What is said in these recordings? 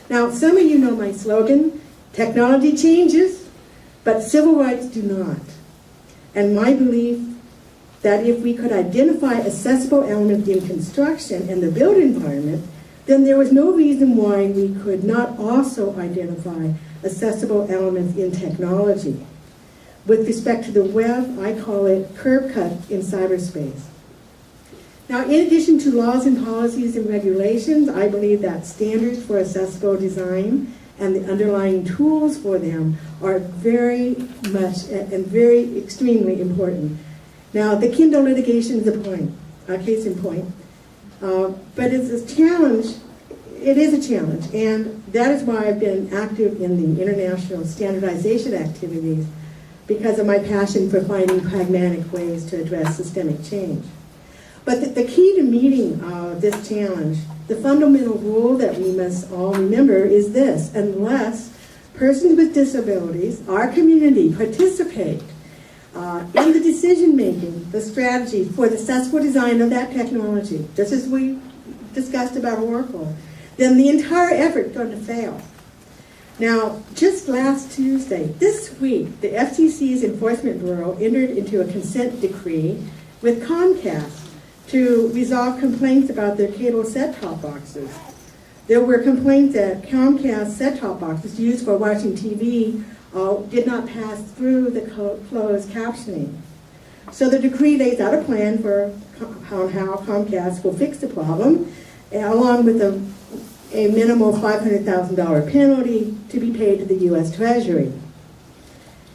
Now, some of you know my slogan, technology changes, but civil rights do not. And my belief that if we could identify accessible elements in construction and the built environment, then there was no reason why we could not also identify accessible elements in technology. With respect to the web, I call it curb cut in cyberspace. Now, in addition to laws and policies and regulations, I believe that standards for accessible design and the underlying tools for them are very much and very extremely important. Now, the Kindle litigation is a case in point, but it's a challenge. It is a challenge, and that is why I've been active in the international standardization activities, because of my passion for finding pragmatic ways to address systemic change. But the key to meeting this challenge, the fundamental rule that we must all remember is this: unless persons with disabilities, our community, participate in the decision-making, the strategy for the accessible design of that technology, just as we discussed about Oracle, then the entire effort is going to fail. Now, just last Tuesday, this week, the FCC's Enforcement Bureau entered into a consent decree with Comcast to resolve complaints about their cable set-top boxes. There were complaints that Comcast set-top boxes used for watching TV did not pass through the closed captioning. So the decree lays out a plan for how Comcast will fix the problem, along with a minimal $500,000 penalty to be paid to the U.S. Treasury.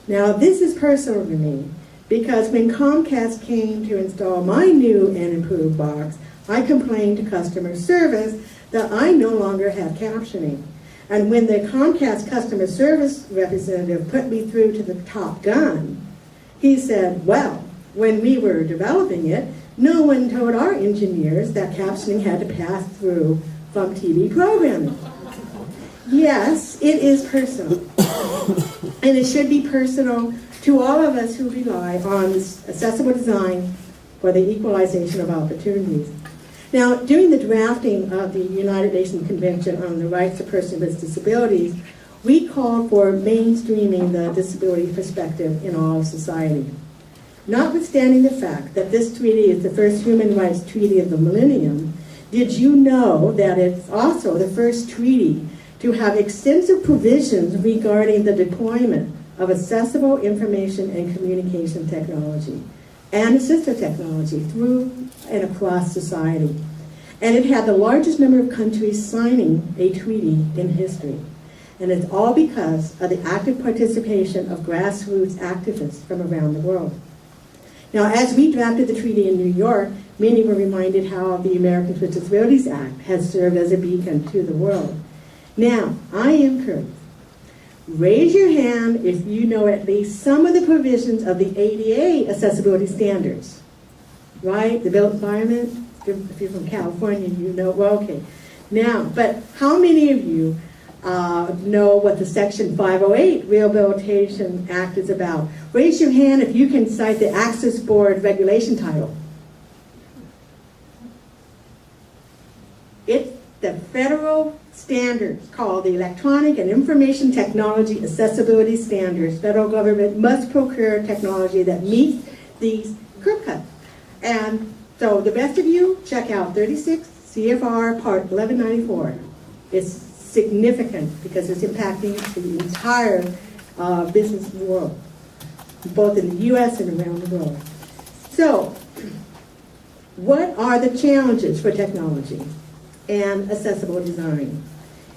Now, this is personal to me, because when Comcast came to install my new and improved box, I complained to customer service that I no longer have captioning. And when the Comcast customer service representative put me through to the top gun, he said, well, when we were developing it, no one told our engineers that captioning had to pass through from TV programming. Yes, it is personal. And it should be personal to all of us who rely on accessible design for the equalization of opportunities. Now, during the drafting of the United Nations Convention on the Rights of Persons with Disabilities, we called for mainstreaming the disability perspective in all of society. Notwithstanding the fact that this treaty is the first human rights treaty of the millennium, did you know that it's also the first treaty to have extensive provisions regarding the deployment of accessible information and communication technology and assistive technology through and across society? And it had the largest number of countries signing a treaty in history. And it's all because of the active participation of grassroots activists from around the world. Now, as we drafted the treaty in New York, many were reminded how the Americans with Disabilities Act has served as a beacon to the world. Now, I encourage, raise your hand if you know at least some of the provisions of the ADA accessibility standards, right? The built environment, if you're from California, you know, well, okay. Now, but how many of you know what the Section 508 Rehabilitation Act is about? Raise your hand if you can cite the Access Board regulation title. It's the federal standards called the Electronic and Information Technology Accessibility Standards. Federal government must procure technology that meets these curb cuts. And so the rest of you, check out 36 CFR Part 1194. It's significant because it's impacting the entire business world, both in the U.S. and around the world. So, what are the challenges for technology and accessible design?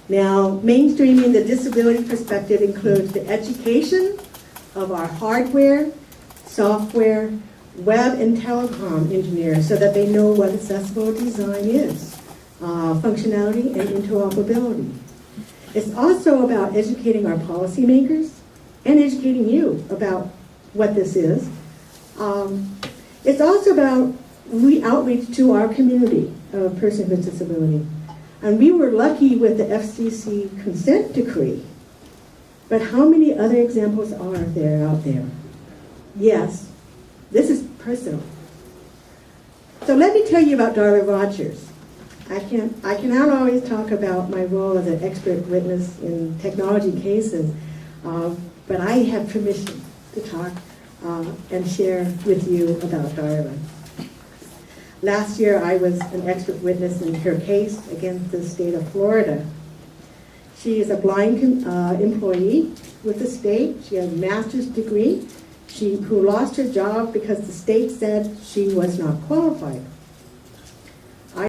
Now, mainstreaming the disability perspective includes the education of our hardware, software, web and telecom engineers so that they know what accessible design is, functionality and interoperability. It's also about educating our policymakers and educating you about what this is. It's also about outreach to our community of persons with disability. And we were lucky with the FCC consent decree. But how many other examples are there out there? Yes, this is personal. So let me tell you about Darla Rogers. I cannot always talk about my role as an expert witness in technology cases, but I have permission to talk and share with you about Darla. Last year, I was an expert witness in her case against the state of Florida. She is a blind employee with the state. She has a master's degree. Who lost her job because the state said she was not qualified.